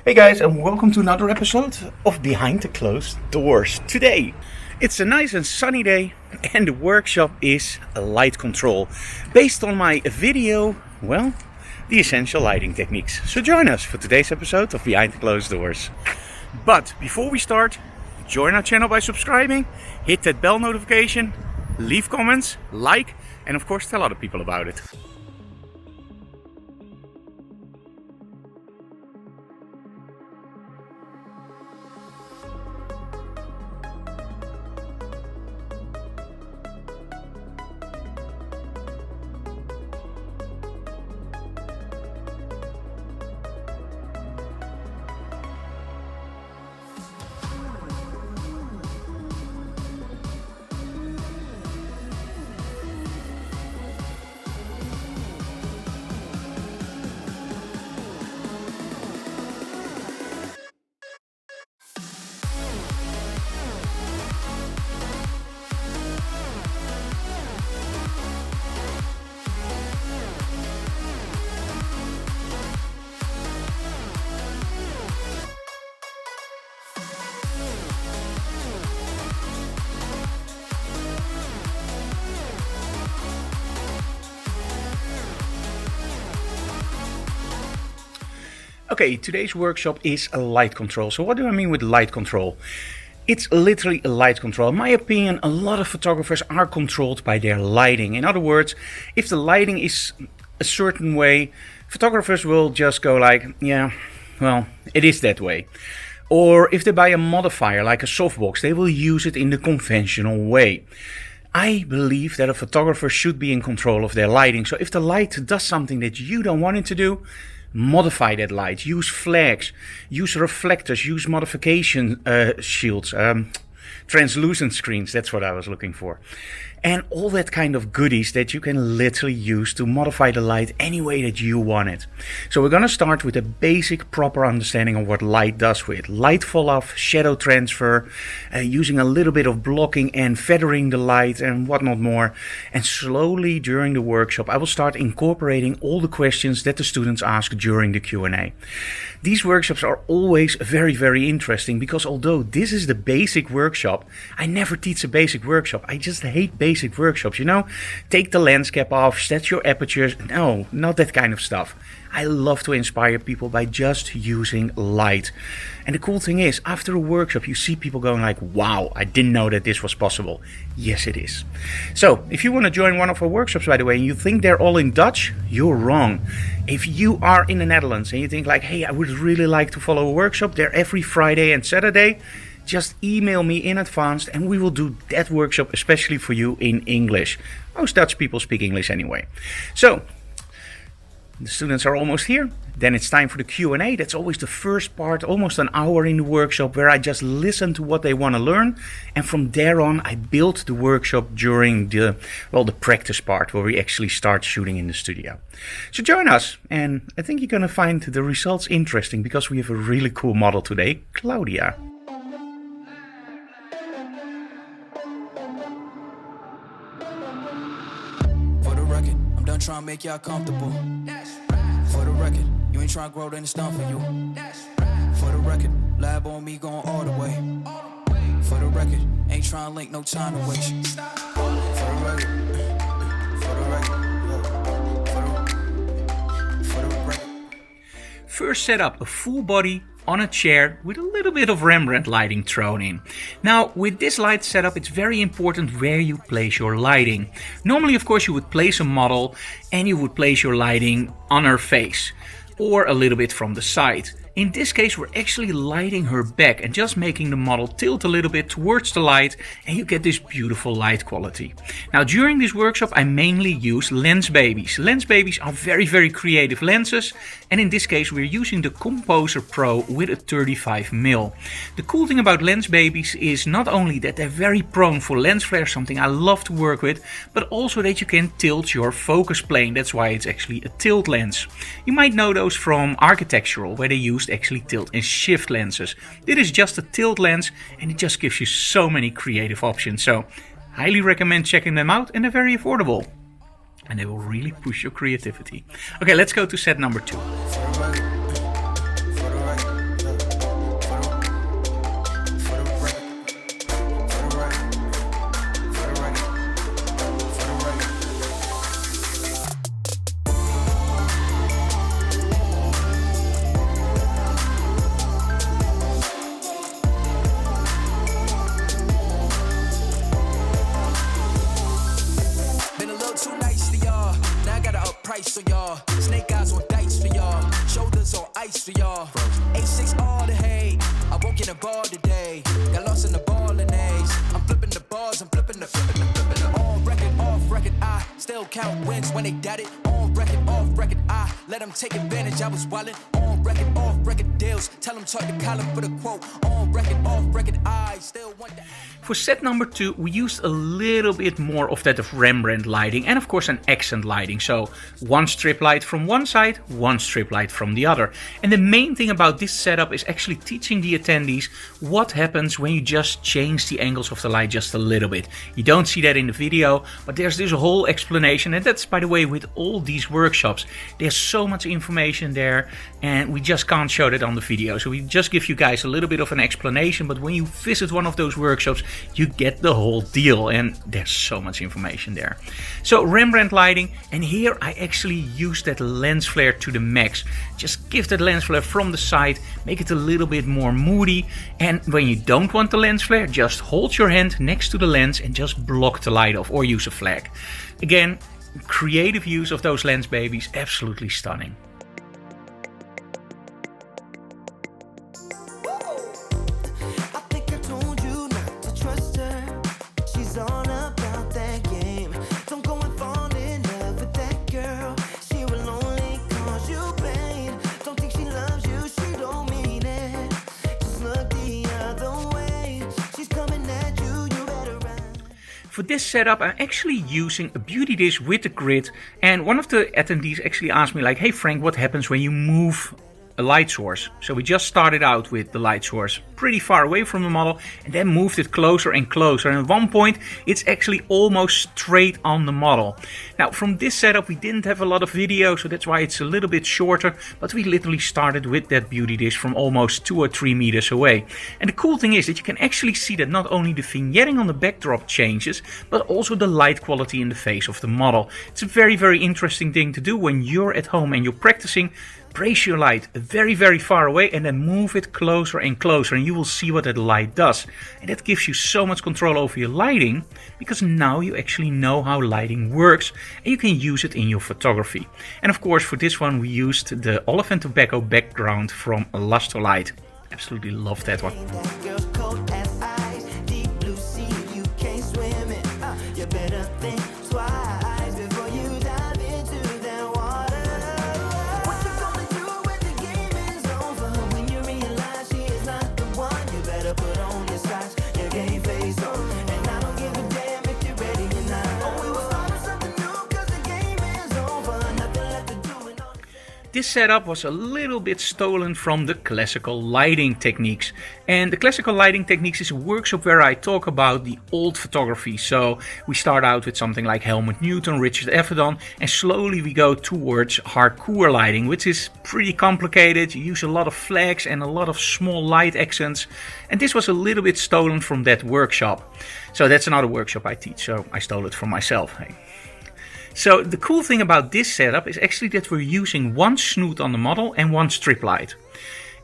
Hey guys, and welcome to another episode of Behind the Closed Doors. Today, it's a nice and sunny day, and the workshop is light control. Based on my video, the essential lighting techniques. So join us for today's episode of Behind the Closed Doors. But before we start, join our channel by subscribing, hit that bell notification, leave comments, like, and of course tell other people about it. Okay, today's workshop is a light control. So what do I mean with light control? It's literally a light control. In my opinion, a lot of photographers are controlled by their lighting. In other words, if the lighting is a certain way, photographers will just go like, yeah, well, it is that way. Or if they buy a modifier like a softbox, they will use it in the conventional way. I believe that a photographer should be in control of their lighting. So if the light does something that you don't want it to do, modify that light, use flags, use reflectors, use modification shields, translucent screens, that's what I was looking for. And all that kind of goodies that you can literally use to modify the light any way that you want it. So we're going to start with a basic proper understanding of what light does with light fall off, shadow transfer, using a little bit of blocking and feathering the light and whatnot more. And slowly during the workshop I will start incorporating all the questions that the students ask during the Q&A. These workshops are always very, very interesting because although this is the basic workshop, I never teach a basic workshop. I just hate basic workshops, you know? Take the lens cap off, set your apertures. No, not that kind of stuff. I love to inspire people by just using light. And the cool thing is, after a workshop, you see people going like, wow, I didn't know that this was possible. Yes, it is. So, if you want to join one of our workshops, by the way, and you think they're all in Dutch, you're wrong. If you are in the Netherlands and you think like, hey, I would really like to follow a workshop, they're every Friday and Saturday, just email me in advance and we will do that workshop especially for you in English. Most Dutch people speak English anyway. So, the students are almost here. Then it's time for the Q&A. That's always the first part, almost an hour in the workshop where I just listen to what they want to learn. And from there on, I build the workshop during the practice part where we actually start shooting in the studio. So join us. And I think you're going to find the results interesting because we have a really cool model today, Claudia. Trying to make y'all comfortable. For the record, you ain't trying to grow, then it's done for you. For the record, lab on me going all the way. For the record, ain't trying to link, no time to waste. For the record, for the record, for the record. First set up a full body on a chair with a little bit of Rembrandt lighting thrown in. Now with this light setup it's very important where you place your lighting. Normally of course you would place a model and you would place your lighting on her face or a little bit from the side. In this case we're actually lighting her back and just making the model tilt a little bit towards the light and you get this beautiful light quality. Now during this workshop I mainly use Lens Babies. Lens Babies are very, very creative lenses and in this case we're using the Composer Pro with a 35mm. The cool thing about Lens Babies is not only that they're very prone for lens flare, something I love to work with, but also that you can tilt your focus plane. That's why it's actually a tilt lens. You might know those from architectural where they use actually tilt and shift lenses. This is just a tilt lens and it just gives you so many creative options. So highly recommend checking them out and they're very affordable. And they will really push your creativity. Okay, let's go to set number 2. ball today. Got lost in the ball and A's. I'm flipping the bars, I'm flipping the. On record, off record, I still count wins when they doubt it. On record, off record, I let them take advantage. I was wildin'. On record, off record deals. Tell them talk to Colin for the quote. On record, off record, I still want that. For set number 2, we used a little bit more of that of Rembrandt lighting and of course an accent lighting. So one strip light from one side, one strip light from the other. And the main thing about this setup is actually teaching the attendees what happens when you just change the angles of the light just a little bit. You don't see that in the video, but there's this whole explanation, and that's by the way with all these workshops. There's so much information there and we just can't show that on the video. So we just give you guys a little bit of an explanation, but when you visit one of those workshops, you get the whole deal, and there's so much information there. So Rembrandt lighting, and here I actually use that lens flare to the max. Just give that lens flare from the side, make it a little bit more moody, and when you don't want the lens flare, just hold your hand next to the lens and just block the light off or use a flag. Again, creative use of those lens babies, absolutely stunning. For this setup, I'm actually using a beauty dish with a grid, and one of the attendees actually asked me like, hey Frank, what happens when you move a light source? So we just started out with the light source pretty far away from the model and then moved it closer and closer, and at one point it's actually almost straight on the model. Now from this setup we didn't have a lot of video, so that's why it's a little bit shorter, but we literally started with that beauty dish from almost 2 or 3 meters away. And the cool thing is that you can actually see that not only the vignetting on the backdrop changes, but also the light quality in the face of the model. It's a very, very interesting thing to do when you're at home and you're practicing. Place your light very, very far away and then move it closer and closer, and you will see what that light does. And that gives you so much control over your lighting, because now you actually know how lighting works and you can use it in your photography. And of course for this one we used the Olive and Tobacco background from Lustolight. Absolutely love that one. This setup was a little bit stolen from the classical lighting techniques. And the classical lighting techniques is a workshop where I talk about the old photography. So we start out with something like Helmut Newton, Richard Avedon, and slowly we go towards hardcore lighting, which is pretty complicated. You use a lot of flags and a lot of small light accents. And this was a little bit stolen from that workshop. So that's another workshop I teach, so I stole it from myself. Hey. So the cool thing about this setup is actually that we're using one snoot on the model and one strip light.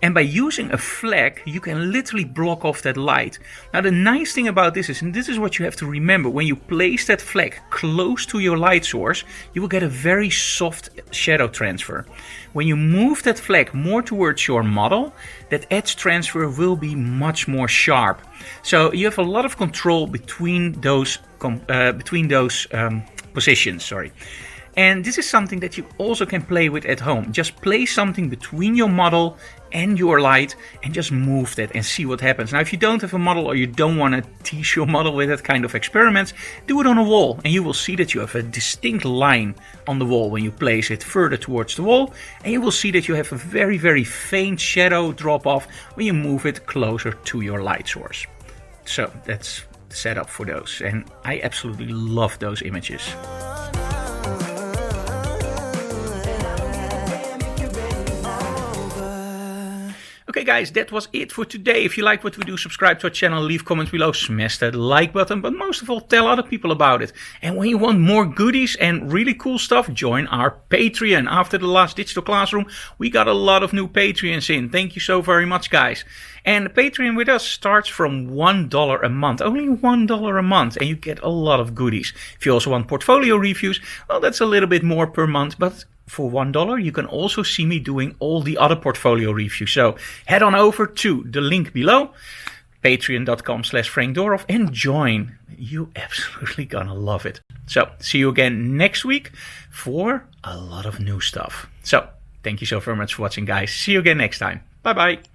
And by using a flag, you can literally block off that light. Now the nice thing about this is, and this is what you have to remember, when you place that flag close to your light source, you will get a very soft shadow transfer. When you move that flag more towards your model, that edge transfer will be much more sharp. So you have a lot of control between those positions. And this is something that you also can play with at home. Just place something between your model and your light and just move that and see what happens. Now if you don't have a model or you don't want to tease your model with that kind of experiments, do it on a wall and you will see that you have a distinct line on the wall when you place it further towards the wall, and you will see that you have a very, very faint shadow drop off when you move it closer to your light source. So that's the setup for those, and I absolutely love those images. Okay guys, that was it for today. If you like what we do, subscribe to our channel, leave comments below, smash that like button, but most of all, tell other people about it. And when you want more goodies and really cool stuff, join our Patreon. After the last Digital Classroom, we got a lot of new Patreons in. Thank you so very much, guys. And the Patreon with us starts from $1 a month, only $1 a month, and you get a lot of goodies. If you also want portfolio reviews, well, that's a little bit more per month, but for $1, you can also see me doing all the other portfolio reviews. So head on over to the link below, patreon.com/Frank Dorhoff, and join. You absolutely gonna love it. So see you again next week for a lot of new stuff. So thank you so very much for watching, guys. See you again next time. Bye bye.